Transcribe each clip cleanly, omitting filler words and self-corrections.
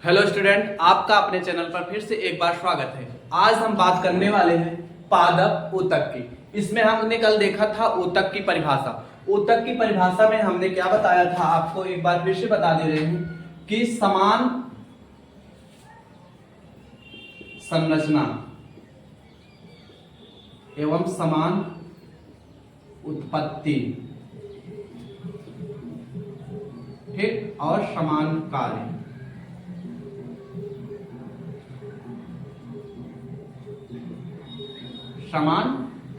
Hello student, आपका अपने channel पर फिर से एक बार स्वागत है। आज हम बात करने वाले हैं पादप ऊतक की। इसमें हमने कल देखा था ऊतक की परिभाषा। ऊतक की परिभाषा में हमने क्या बताया था, आपको एक बार फिर से बता दे रहे हैं कि समान संरचना एवं समान उत्पत्ति, ठीक, और समान कार्य। समान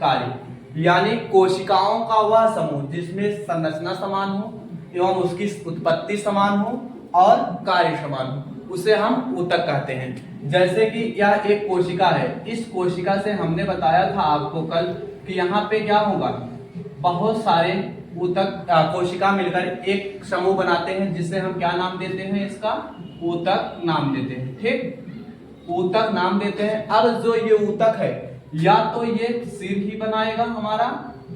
कार्य यानी कोशिकाओं का वह समूह जिसमें संरचना समान हो एवं उसकी उत्पत्ति समान हो और कार्य समान हो, उसे हम ऊतक कहते हैं। जैसे कि यह एक कोशिका है, इस कोशिका से हमने बताया था आपको कल कि यहाँ पे क्या होगा, बहुत सारे ऊतक कोशिका मिलकर एक समूह बनाते हैं जिसे हम क्या नाम देते हैं, इसका ऊतक नाम देते हैं। ठीक, ऊतक नाम देते हैं। अब जो ये ऊतक है, या तो ये सिर ही बनाएगा हमारा,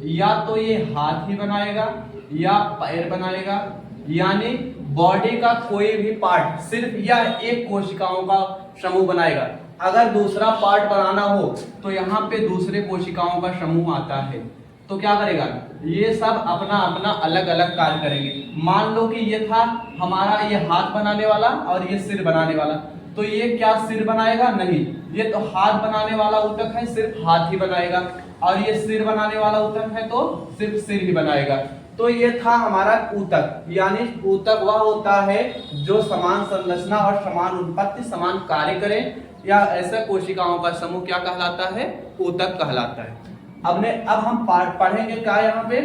या तो ये हाथ ही बनाएगा, या पैर बनाएगा, यानी बॉडी का कोई भी पार्ट सिर्फ यह एक कोशिकाओं का समूह बनाएगा। अगर दूसरा पार्ट बनाना हो तो यहाँ पे दूसरे कोशिकाओं का समूह आता है, तो क्या करेगा, ये सब अपना अपना अलग अलग कार्य करेंगे। मान लो कि ये था हमारा, ये हाथ बनाने वाला और ये सिर बनाने वाला, तो ये क्या सिर बनाएगा? नहीं, ये तो हाथ बनाने वाला ऊतक है, सिर्फ हाथ ही बनाएगा, और ये सिर बनाने वाला ऊतक है तो सिर्फ सिर ही बनाएगा। तो ये था हमारा ऊतक। यानी ऊतक वह होता है जो समान संरचना और समान उत्पत्ति, समान कार्य करे, या ऐसा कोशिकाओं का समूह क्या कहलाता है? ऊतक कहलाता है। अब हम पढ़ेंगे क्या, यहाँ पे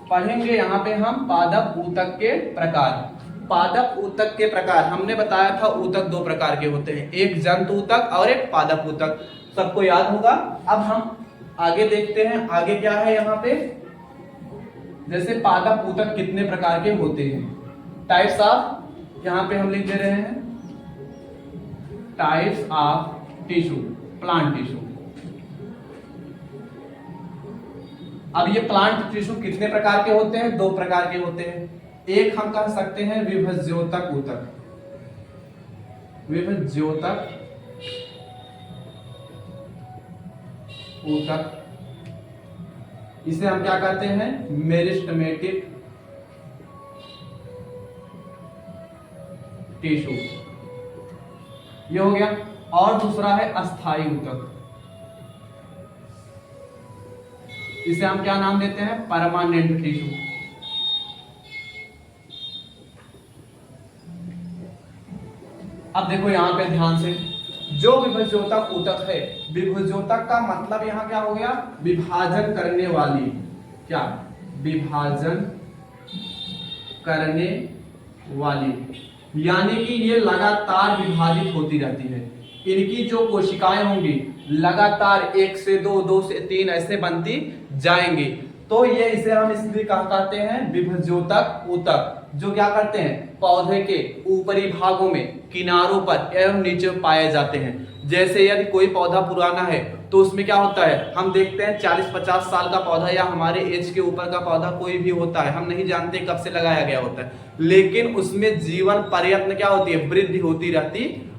पढ़ेंगे, यहाँ पे हम पादप ऊतक के प्रकार। पादप ऊतक के प्रकार हमने बताया था, ऊतक दो प्रकार के होते हैं, एक जंतु ऊतक और एक पादप ऊतक, सबको याद होगा। अब हम आगे देखते हैं, आगे क्या है यहाँ पे। जैसे पादप ऊतक कितने प्रकार के होते हैं, टाइप्स ऑफ, यहाँ पे हम लिख दे रहे हैं types of tissue, plant tissue. अब ये प्लांट टिश्यू कितने प्रकार के होते हैं? दो प्रकार के होते हैं। एक हम कह सकते हैं विभज्योतक ऊतक, विभज्योतक ऊतक, इसे हम क्या कहते हैं? मेरिस्टेमेटिक टिश्यू, ये हो गया। और दूसरा है अस्थायी ऊतक, इसे हम क्या नाम देते हैं? Permanent tissue. अब देखो यहाँ पे ध्यान से, जो विभज्योतक ऊतक है, विभज्योतक का मतलब यहाँ क्या हो गया? विभाजन करने वाली, क्या? विभाजन करने वाली, यानी कि ये लगातार विभाजित होती रहती है। इनकी जो कोशिकाएं होंगी लगातार 1 से 2, 2 से 3 ऐसे बनती जाएंगी। तो ये इसे हम इसलिए कहते हैं विभज्योतक ऊतक, जो क्या करते हैं? पौधे के ऊपरी भागों में, किनारों पर एवं नीचे पाए जाते हैं। जैसे यदि कोई पौधा पुराना है तो उसमें क्या होता है, हम देखते हैं 40-50 साल का पौधा या हमारे एज के ऊपर का पौधा कोई भी होता है, हम नहीं जानते कब से लगाया गया होता है, लेकिन उसमें जीवन पर्यंत क्या होती है? वृद्धि होती रहती है।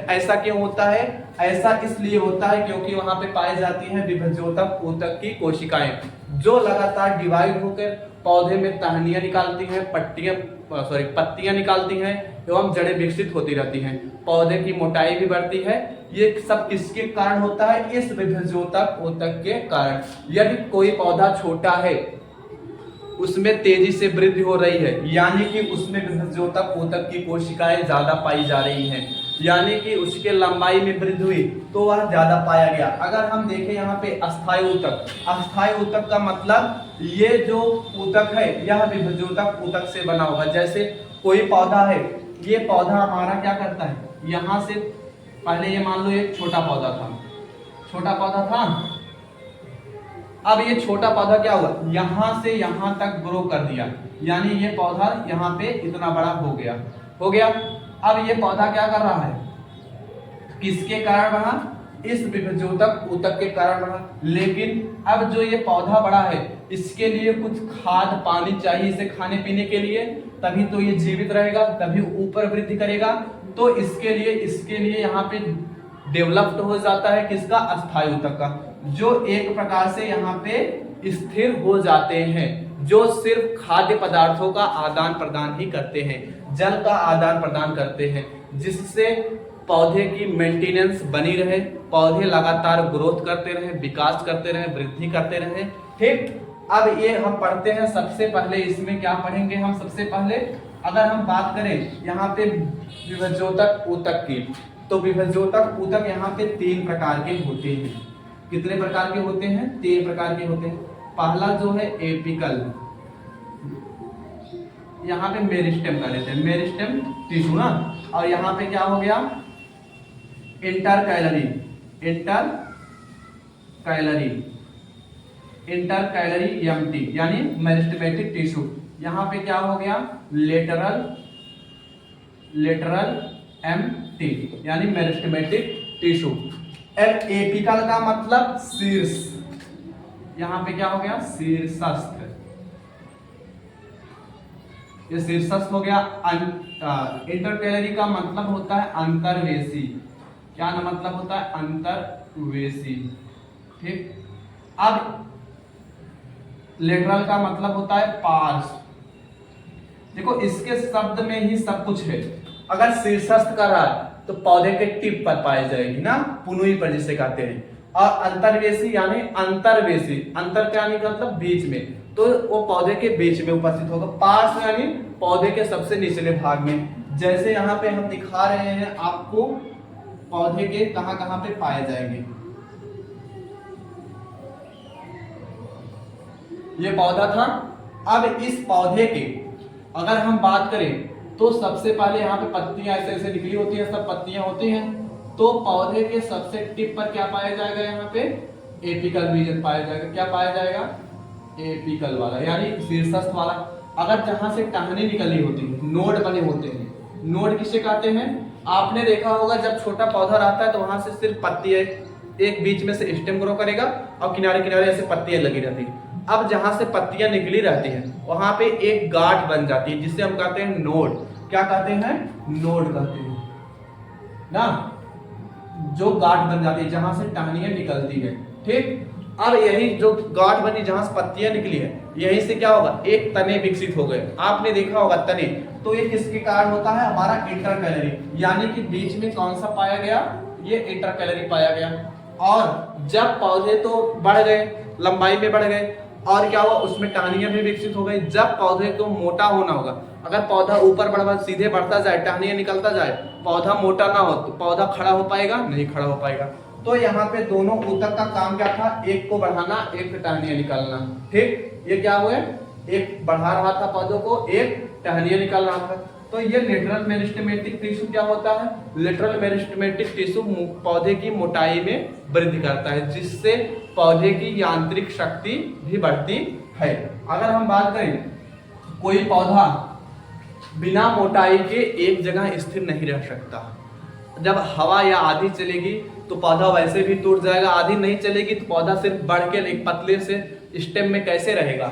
ऐसा क्यों होता है? ऐसा इसलिए होता है क्योंकि वहां पे पाई जाती है विभज्योतक ऊतक की कोशिकाएं, जो लगातार डिवाइड होकर पौधे में टहनियां निकालती हैं, पत्तियां निकालती हैं एवं जड़ें विकसित होती रहती हैं, पौधे की मोटाई भी बढ़ती है। ये सब किसके कारण होता है? इस विभज्योतक ऊतक के कारण। यदि कोई पौधा छोटा है, उसमें तेजी से वृद्धि हो रही है, यानी कि उसमें विभज्योतक ऊतक की कोशिकाएं ज्यादा पाई जा रही हैं, यानी कि उसके लंबाई में वृद्धि हुई तो वह ज्यादा पाया गया। अगर हम देखें यहाँ पे अस्थायी ऊतक, अस्थायी ऊतक का मतलब ये जो ऊतक है यह विभज्योतक ऊतक से बना होगा। जैसे कोई पौधा है, ये पौधा हमारा क्या करता है, यहाँ से पहले ये मान लो एक छोटा पौधा था, छोटा पौधा था, अब ये छोटा पौधा क्या हुआ, यहां से यहां तक ग्रो कर दिया, यानी ये पौधा यहाँ पे इतना बड़ा हो गया। अब ये पौधा क्या कर रहा है? किसके कारण बढ़ा? इस विभज्योतक ऊतक के कारण बढ़ा। लेकिन अब जो ये पौधा बड़ा है, इसके लिए कुछ खाद पानी चाहिए इसे खाने पीने के लिए, तभी तो ये जीवित रहेगा, तभी ऊपर वृद्धि करेगा। तो इसके लिए यहाँ पे डेवलप्ड हो जाता है किसका, अस्थायी ऊतक का, जो एक प्रकार से यहाँ पे स्थिर हो जाते हैं, जो सिर्फ खाद्य पदार्थों का आदान प्रदान ही करते हैं, जल का आदान प्रदान करते हैं, जिससे पौधे की मेंटेनेंस बनी रहे, पौधे लगातार ग्रोथ करते रहे, विकास करते रहे, वृद्धि करते रहे। ठीक, अब ये हम पढ़ते हैं। सबसे पहले इसमें क्या पढ़ेंगे हम, सबसे पहले अगर हम बात करें यहाँ पे विभज्योतक ऊतक की, तो विभज्योतक ऊतक यहाँ पे 3 प्रकार के होते हैं। कितने प्रकार के होते हैं, 3 प्रकार के होते हैं। पहला जो है एपिकल, यहाँ पे मेरिस्टेम का लेते हैं, मेरिस्टेम टिश्यू ना, और यहाँ पे क्या हो गया, इंटरकैलरी, इंटरकैलरी एम्प्टी यानी मेरिस्टेमेटिक टिश्यू। यहाँ पे क्या हो गया, लेटरल एम्प्टी यानी मेरिस्टेमेटिक टिश्यू। एपिकल का मतलब शीर्ष, यहाँ पे क्या हो गया, शीर्षस्थ, ये शीर्षस्थ हो गया। इंटरकैलरी का मतलब होता है अंतर्वेशी, क्या ना मतलब होता है, अंतर्वेशी। ठीक, अब लेटरल का मतलब होता है पार्श्व। देखो इसके शब्द में ही सब कुछ है। अगर शीर्षस्थ कर रहा है तो पौधे के टिप पर पाई जाएगी ना, पुनुई पर जिसे कहते हैं। और अंतर्वेशी यानी अंतर्वेशी, अंतर क्या मतलब बीच में, तो वो पौधे के बीच में उपस्थित होगा। पार्श्व यानी पौधे के सबसे निचले भाग में। जैसे यहाँ पे हम दिखा रहे हैं आपको पौधे के कहां कहां पे पाए जाएंगे। ये पौधा था। अब इस पौधे के अगर हम बात करें तो सबसे पहले यहाँ पे पत्तियां ऐसे ऐसे निकली होती हैं, सब पत्तियां होती हैं। तो पौधे के सबसे टिप पर क्या पाया जाएगा, यहाँ पे एपिकल रीजन पाया जाएगा। क्या पाया जाएगा, एपिकल वाला यानी शीर्षस्थ वाला। अगर जहां से टहनी निकली होती है, नोड बने होते हैं, नोड किसे कहते हैं, आपने देखा होगा जब छोटा पौधा रहता है तो वहां से सिर्फ पत्ती है, एक बीच में से स्टेम ग्रो करेगा और किनारे किनारे ऐसे पत्तियां लगी रहती है। अब जहां से पत्तियां निकली रहती हैं वहां पे एक गांठ बन जाती है जिसे हम कहते हैं नोड। क्या कहते हैं, नोड कहते हैं ना, जो गांठ बन जाती है जहां से टहनियां निकलती है। ठीक, अब यही जो गांठ बनी जहां से पत्तियां निकली है, यहीं से क्या होगा, एक तने विकसित हो गए। आपने देखा होगा तने, तो ये किसके कारण होता है, हमारा इंटरकैलरी, यानी कि बीच में कौन सा पाया गया, ये इंटरकैलरी पाया गया। और जब पौधे तो बढ़ गए, लंबाई में बढ़ गए, और क्या हुआ, उसमें टहनियां भी विकसित हो गई। जब पौधे को मोटा होना होगा, अगर पौधा ऊपर बढ़ा सीधे बढ़ता जाए, टहनियां निकलता जाए, पौधा मोटा ना हो तो पौधा खड़ा हो पाएगा, नहीं खड़ा हो पाएगा। तो यहाँ पे दोनों ऊतक का काम क्या था, एक को बढ़ाना, एक टहनियां निकालना। ठीक, ये क्या हुआ, एक बढ़ा रहा था पौधों को, एक टहनियां निकाल रहा था। तो ये लेटरल मेरिस्टेमेटिक टिश्यू क्या होता है, लेटरल मेरिस्टेमेटिक टिश्यू पौधे की मोटाई में वृद्धि करता है, जिससे पौधे की यांत्रिक शक्ति भी बढ़ती है। अगर हम बात करें, कोई पौधा बिना मोटाई के एक जगह स्थिर नहीं रह सकता। जब हवा या आंधी चलेगी तो पौधा वैसे भी टूट जाएगा, आंधी नहीं चलेगी तो पौधा सिर्फ बढ़ के एक पतले से स्टेम में कैसे रहेगा,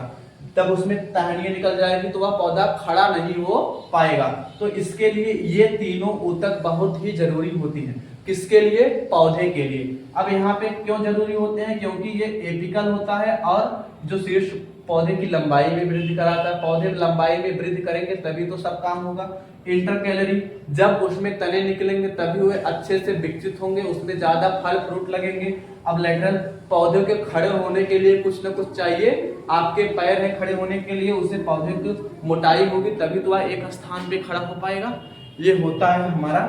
तब उसमें टहनियां निकल जाएगी तो वह पौधा खड़ा नहीं हो पाएगा। तो इसके लिए ये तीनों ऊतक बहुत ही जरूरी होती हैं। किसके लिए, पौधे के लिए। अब यहाँ पे क्यों जरूरी होते हैं, क्योंकि ये एपिकल होता है और जो शीर्ष पौधे की लंबाई में वृद्धि कराता है। पौधे लंबाई में वृद्धि करेंगे तभी तो सब काम होगा। इंटरकैलरी, जब उसमें तने निकलेंगे तभी वे अच्छे से विकसित होंगे, उसमें ज्यादा फल फ्रूट लगेंगे। अब लेटरल, पौधे के खड़े होने के लिए कुछ न कुछ चाहिए, आपके पैर है खड़े होने के लिए, उसे पौधे की मोटाई होगी तभी तो वह एक स्थान पे खड़ा हो पाएगा। ये होता है हमारा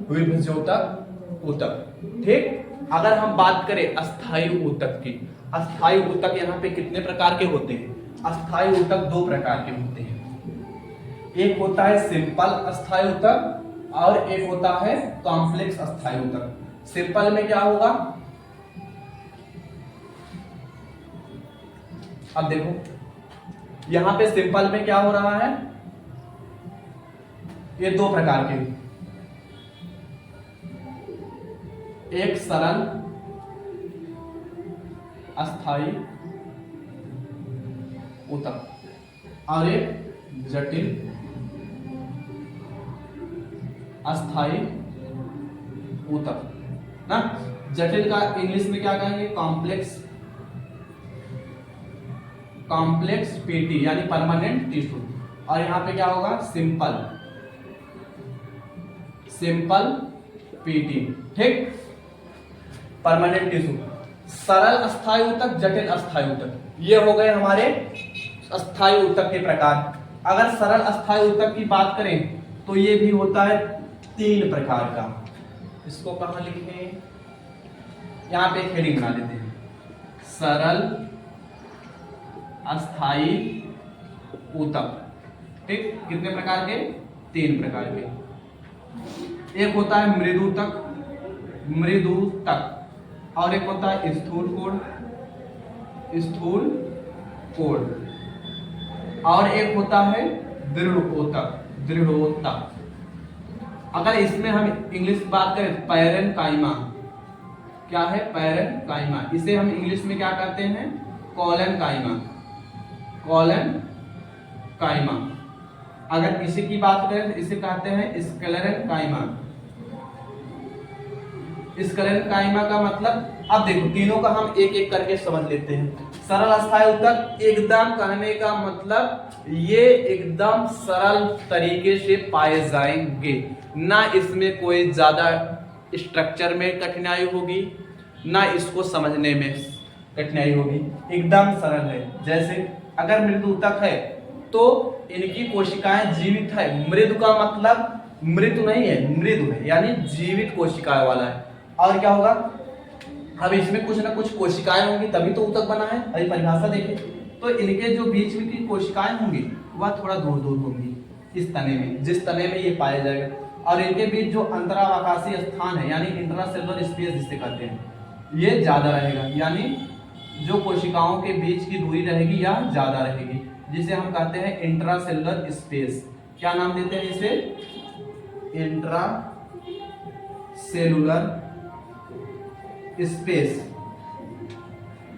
विभज्योतक ऊतक। ठीक, अगर हम बात करें अस्थायी ऊतक की, अस्थायी ऊतक यहाँ पे कितने प्रकार के होते हैं, अस्थायी ऊतक 2 प्रकार के होते हैं। एक होता है सिंपल अस्थायी ऊतक और एक होता है कॉम्प्लेक्स अस्थायी ऊतक। सिंपल में क्या होगा, अब देखो यहां पे सिंपल में क्या हो रहा है, ये 2 प्रकार के, एक सरल अस्थायी ऊतक और एक जटिल अस्थाई ऊतक ना। जटिल का इंग्लिश में क्या कहेंगे, कॉम्प्लेक्स पीटी यानी परमानेंट टिश्यू। और यहां पे क्या होगा, सिंपल पीटी, ठीक, परमानेंट टिश्यू। सरल अस्थायी ऊतक, जटिल अस्थायी ऊतक, ये हो गए हमारे अस्थायी ऊतक के प्रकार। अगर सरल अस्थायी ऊतक की बात करें तो ये भी होता है 3 प्रकार का। इसको कहां लिखें, यहां पे एक हेडिंग बना लेते हैं, सरल अस्थायी ऊतक, ठीक, कितने प्रकार के, 3 प्रकार के। एक होता है मृदुतक, और एक होता है स्थूल कोण, और एक होता है दृढ़ोतक। अगर इसमें हम इंग्लिश बात करें, पैरेनकाइमा, क्या है, पैरेनकाइमा, इसे हम इंग्लिश में क्या कहते हैं, कॉलनकाइमा। अगर इसी की बात करें तो इसे कहते हैं स्क्लेरेनकाइमा। स्क्लेरेनकाइमा का मतलब, अब देखो तीनों का हम एक एक करके समझ लेते हैं। सरल अस्थायी ऊतक एकदम कहने का मतलब ये एकदम सरल तरीके से पाए जाएंगे, ना इसमें कोई ज्यादा स्ट्रक्चर में कठिनाई होगी, ना इसको समझने में कठिनाई होगी, एकदम सरल है। जैसे अगर मृदु ऊतक है तो इनकी कोशिकाएं जीवित है। मृदु का मतलब मृत्यु नहीं है, मृदु है यानी जीवित कोशिकाएं वाला है। और क्या होगा, अब इसमें कुछ ना कुछ कोशिकाएं होंगी तभी तो ऊतक बना है। अभी परिभाषा देखें तो इनके जो बीच में की कोशिकाएं होंगी वह थोड़ा दूर दूर होंगी, इस तने में, जिस तने में ये पाया जाएगा। और इनके बीच जो अंतरावकाशीय स्थान है यानी इंट्रासेलुलर स्पेस जिसे कहते हैं, ये ज्यादा रहेगा, यानी जो कोशिकाओं के बीच की दूरी रहेगी यह ज्यादा रहेगी, जिसे हम कहते हैं इंट्रासेलुलर स्पेस। क्या नाम देते हैं इसे, इंट्रासेलुलर स्पेस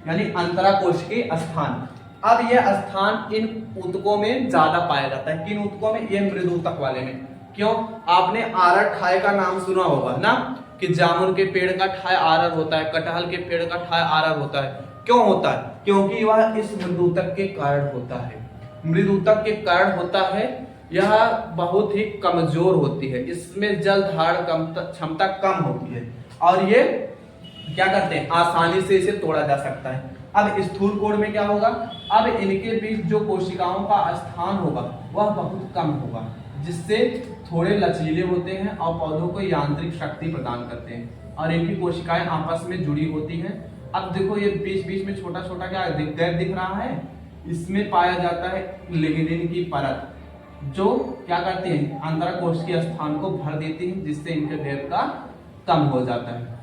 यानी अंतराकोशिकीय स्थान। अब यह स्थान इन ऊतकों में ज्यादा पाया जाता है। किन ऊतकों में, ये मृदु ऊतक वाले में। क्यों, आपने आरर ठाय का नाम सुना होगा ना, कि जामुन के पेड़ का ठाय आरर होता है, कटहल के पेड़ का ठाय आरर होता है। क्यों होता है, क्योंकि वह इस मृदु ऊतक के कारण होता है। मृदु ऊतक के कारण होता है, यह बहुत ही कमजोर होती है, इसमें जल धारण क्षमता कम होती है, और ये क्या करते हैं, आसानी से इसे तोड़ा जा सकता है। अब स्थूल कोण में क्या होगा, अब इनके बीच जो कोशिकाओं का स्थान होगा वह बहुत कम होगा, जिससे थोड़े लचीले होते हैं और पौधों को यांत्रिक शक्ति प्रदान करते हैं, और इनकी कोशिकाएं आपस में जुड़ी होती हैं। अब देखो ये बीच बीच में छोटा छोटा क्या गैप दिख रहा है, इसमें पाया जाता है लिग्निन की परत, जो क्या करती है, अंतराकोशिकीय स्थान को भर देती है, जिससे इनके गैप का कम हो जाता है।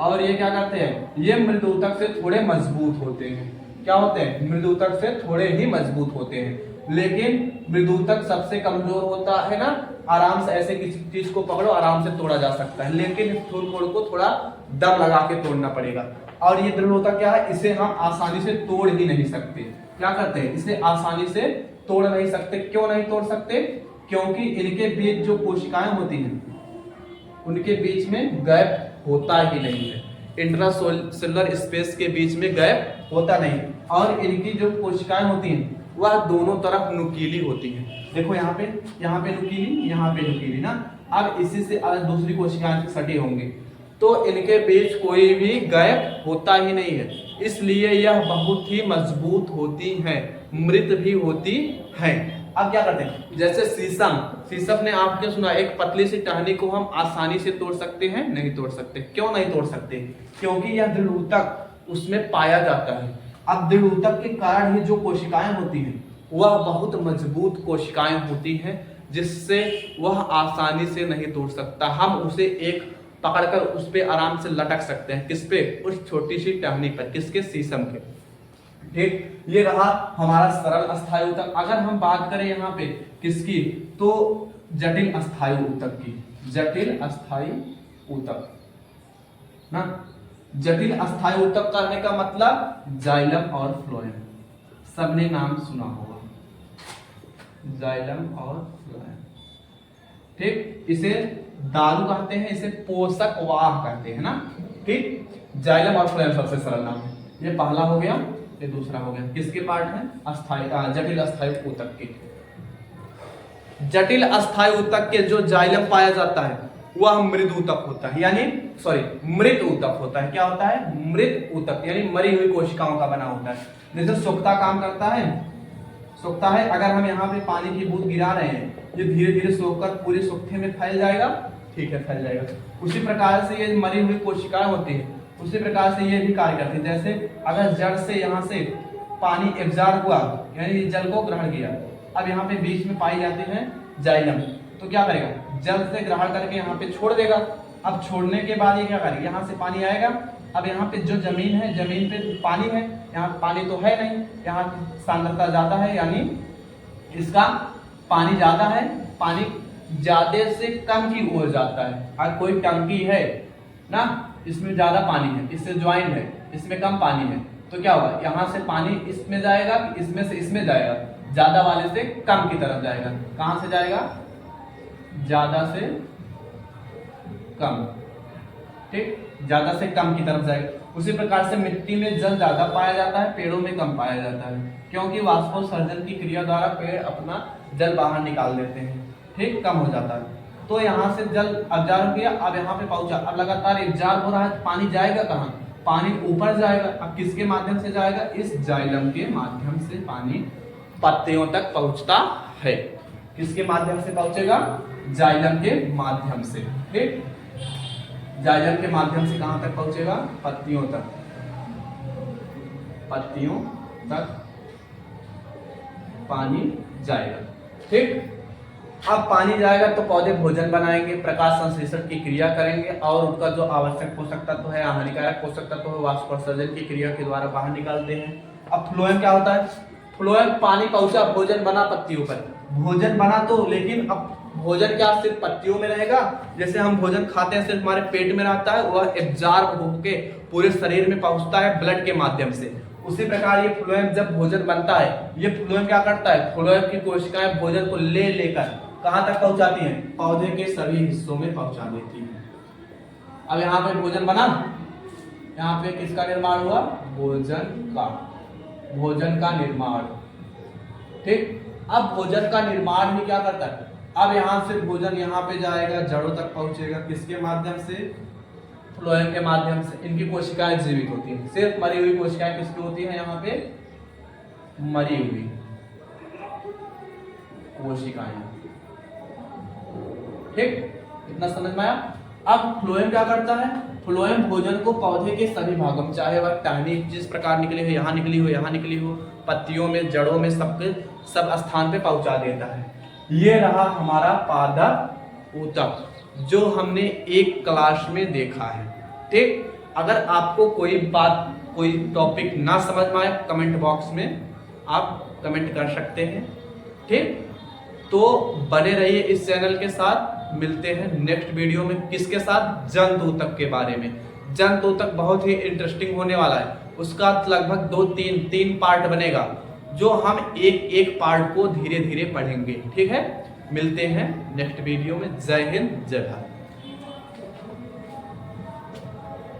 और ये क्या करते हैं, ये मृदु ऊतक से थोड़े मजबूत होते हैं। क्या होते हैं, मृदु ऊतक से थोड़े ही मजबूत होते हैं। लेकिन मृदु ऊतक सबसे कमजोर होता है ना, आराम से ऐसे किसी चीज को पकड़ो आराम से तोड़ा जा सकता है, लेकिन स्थूल कोण को थोड़ा दम लगा के तोड़ना पड़ेगा। और ये दृढ़ ऊतक क्या है, इसे हम आसानी से तोड़ ही नहीं सकते। क्या करते हैं, इसे आसानी से तोड़ नहीं सकते। क्यों नहीं तोड़ सकते, क्योंकि इनके बीच जो कोशिकाएं होती हैं उनके बीच में गैप होता ही नहीं है, इंट्रासेलुलर स्पेस के बीच में गैप होता नहीं। और इनकी जो कोशिकाएं होती हैं वह दोनों तरफ नुकीली होती हैं। देखो यहाँ पे नुकीली, यहाँ पे नुकीली ना। अब इसी से अलग दूसरी कोशिकाएं सटे होंगे, तो इनके बीच कोई भी गैप होता ही नहीं है, इसलिए यह बहुत ही मजबूत होती है, मृत भी होती है। अब क्या करते हैं, जैसे शीशम ने आपने सुना, एक पतली सी टहनी को हम आसानी से तोड़ सकते हैं, नहीं तोड़ सकते। क्यों नहीं तोड़ सकते, क्योंकि यह दृढ़ ऊतक उसमें पाया जाता है। अब दृढ़ ऊतक के कारण ही जो कोशिकाएं होती हैं वह बहुत मजबूत कोशिकाएं होती हैं, जिससे वह आसानी से नहीं तोड़ सकता। हम उसे एक पकड़कर उस पे आराम से लटक सकते हैं, किस पे, उस छोटी सी टहनी पर, किसके, शीशम के। ठीक, ये रहा हमारा सरल अस्थायी ऊतक। अगर हम बात करें यहाँ पे किसकी, तो जटिल अस्थायी ऊतक की, जटिल अस्थायी ऊतक ना। जटिल अस्थायी ऊतक करने का मतलब जाइलम और फ्लोएम, सबने नाम सुना होगा, जाइलम और फ्लोएम। ठीक, इसे दारू कहते हैं, इसे पोषक वाह कहते हैं ना। ठीक, जाइलम और फ्लोएम सबसे सरल नाम है। ये पहला हो गया, ये दूसरा हो गया। किसके पार्ट है? अस्थाई जटिल अस्थायी ऊतक के। जटिल अस्थायी ऊतक के जो जाइलम पाया जाता है वह मृद ऊतक होता है, यानी मृत ऊतक होता है। क्या होता है? मृत ऊतक, यानी मरी हुई कोशिकाओं का बना होता है। जैसे सोख्ता काम करता है, सोखता है, अगर हम यहाँ पे पानी की बूंद गिरा रहे हैं, ये धीरे धीरे सोखकर पूरे सोखे में फैल जाएगा। ठीक है, फैल जाएगा। उसी प्रकार से ये मरी हुई कोशिकाएं होती है, उसी प्रकार से ये भी कार्य करती है। जैसे अगर जड़ से यहाँ से पानी एब्जॉर्ब हुआ, यानी जल को ग्रहण किया, अब यहाँ पे बीच में पाई जाती है जाइलम, तो क्या करेगा? जल से ग्रहण करके यहाँ पे छोड़ देगा। अब छोड़ने के बाद ये क्या करेगा? यहाँ से पानी आएगा। अब यहाँ पे जो जमीन है, जमीन पे पानी है, यहाँ पानी तो है नहीं, यहाँ सांद्रता ज्यादा है, यानी इसका पानी ज्यादा है, पानी ज्यादा से कम की ओर जाता है। अगर कोई टंकी है ना, इसमें ज्यादा पानी है, इससे ज्वाइंट है, इसमें कम पानी है, तो क्या होगा? यहाँ से पानी इसमें जाएगा, इसमें से इसमें जाएगा, ज्यादा वाले से कम की तरफ जाएगा। कहां से जाएगा? ज्यादा से कम। ठीक, ज्यादा से कम की तरफ जाएगा। उसी प्रकार से मिट्टी में जल ज्यादा पाया जाता है, पेड़ों में कम पाया जाता है, क्योंकि वाष्पोत्सर्जन की क्रिया द्वारा पेड़ अपना जल बाहर निकाल देते हैं। ठीक, कम हो जाता है। तो यहाँ से जल अब्जॉर्ब किया, अब यहाँ पे पहुंचा, अब लगातार एब्जॉर्ब हो रहा है, पानी जाएगा कहाँ? पानी ऊपर जाएगा। अब किसके माध्यम से जाएगा? इस जाइलम के माध्यम से पानी पत्तियों तक पहुंचता है। किसके माध्यम से पहुंचेगा? जाइलम के माध्यम से। ठीक, जाइलम के माध्यम से कहां तक पहुंचेगा? पत्तियों तक। पत्तियों तक पानी जाएगा। ठीक, अब पानी जाएगा तो पौधे भोजन बनाएंगे, प्रकाश संश्लेषण की क्रिया करेंगे, और उनका जो आवश्यक पोषक तत्व है, हानिकारक पोषक तत्व है, वाष्पोत्सर्जन की क्रिया के द्वारा बाहर निकालते हैं। अब फ्लोएम क्या होता है? फ्लोएम पानी पहुंचा, भोजन बना पत्तियों पर, भोजन बना तो, लेकिन अब भोजन क्या सिर्फ पत्तियों में रहेगा? जैसे हम भोजन खाते हैं सिर्फ हमारे पेट में रहता है, वह एब्जॉर्ब होके पूरे शरीर में पहुंचता है ब्लड के माध्यम से। उसी प्रकार ये फ्लोएम जब भोजन बनता है, ये फ्लोएम क्या करता है? फ्लोएम की कोशिकाएं भोजन को लेकर कहां तक पहुंचाती हैं? पौधे के सभी हिस्सों में पहुंचा देती हैं। अब यहाँ पे भोजन बना, यहाँ पे किसका निर्माण हुआ? भोजन का निर्माण। ठीक, अब भोजन का निर्माण भी क्या करता है? अब यहाँ से भोजन यहाँ पे जाएगा, जड़ों तक पहुंचेगा, किसके माध्यम से? फ्लोएम के माध्यम से। इनकी कोशिकाएं जीवित होती हैं, सिर्फ मरी हुई कोशिकाएं किसकी होती हैं? यहाँ पे मरी हुई कोशिकाएं। ठीक, इतना समझ में आया? अब फ्लोएम क्या करता है? फ्लोएम भोजन को पौधे के सभी भागों में, चाहे वह टहनी जिस प्रकार निकली हो, यहाँ निकली हो, यहाँ निकली हो, पत्तियों में, जड़ों में, सब स्थान पे पहुंचा देता है। ये रहा हमारा पादप ऊतक, जो हमने एक क्लास में देखा है। ठीक, अगर आपको कोई बात, कोई टॉपिक ना समझ में आए, कमेंट बॉक्स में आप कमेंट कर सकते हैं। ठीक, तो बने रहिए इस चैनल के साथ। मिलते हैं नेक्स्ट वीडियो में, किसके साथ? जंतु ऊतक के बारे में। जंतु ऊतक बहुत ही इंटरेस्टिंग होने वाला है, उसका लगभग 2-3 पार्ट बनेगा, जो हम एक पार्ट को धीरे धीरे पढ़ेंगे। ठीक है, मिलते हैं नेक्स्ट वीडियो में। जय हिंद, जय भारत।